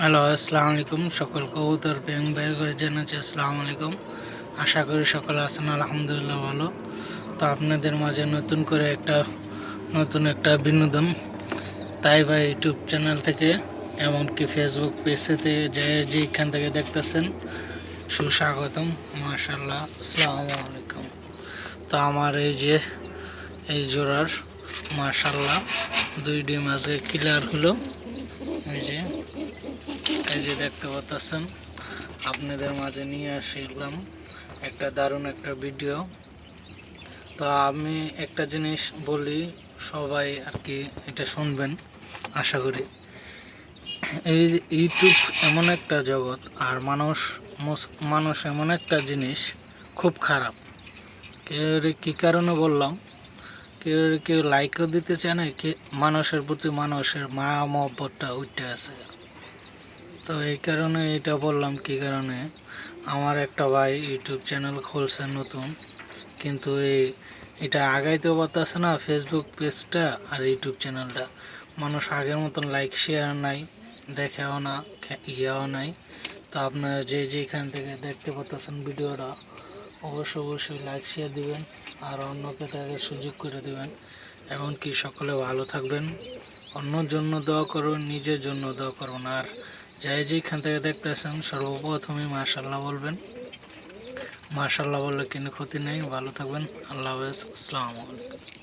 Hello, আসসালামু আলাইকুম। সকল কবুতর প্রেম বের করে জানাচ্ছি আসসালামু আলাইকুম। আশা করি সকলে আছেন আলহামদুলিল্লাহ ভালো। তো আপনাদের মাঝে নতুন একটা বিনোদন, তাই ভাই ইউটিউব চ্যানেল থেকে এমনকি ফেসবুক পেজ থেকে যেখান থেকে দেখতেছেন সুস্বাগতম। মাশাআল্লাহ, আসসালামু আলাইকুম। তো আমার এই জোড়ার মাশাআল্লাহ 2 ডিম আজকে ক্লিয়ার হলো। এই যে দেখতে পাচ্ছেন, আপনাদের মাঝে নিয়ে আসলাম একটা দারুণ একটা ভিডিও। তো আমি একটা জিনিস বলি, সবাই আর কি এটা শুনবেন আশা করি। এই যে ইউটিউব এমন একটা জগৎ, আর মানুষ এমন একটা জিনিস খুব খারাপ। কী কারণে বললাম, কেউ লাইকও দিতে চায় না, মানুষের প্রতি মানুষের মায়া মহব্বতটা উঠে আছে। তো এই কারণে এটা বললাম, কী কারণে, আমার একটা ভাই ইউটিউব চ্যানেল খুলছে নতুন, কিন্তু এটা আগাইতেও পারতেছে না, ফেসবুক পেজটা আর ইউটিউব চ্যানেলটা। মানুষ আগের মতন লাইক শেয়ার নাই, দেখেও না, ইয়েও নাই। তো আপনারা যেখান থেকে দেখতে পাচ্ছেন ভিডিওটা, অবশ্যই লাইক শেয়ার দিবেন আর অন্যকে তাকে সুযোগ করে দিবেন। এমনকি সকলে ভালো থাকবেন, অন্যর জন্য দোয়া করুন, নিজের জন্য দোয়া করুন। আর যেখান থেকে দেখতেছেন সর্বপ্রথমে মাশাআল্লাহ বলবেন। মাশাআল্লাহ বললে কিন্তু ক্ষতি নেই। ভালো থাকবেন। আল্লাহ হাফেজ। আসসালামু আলাইকুম।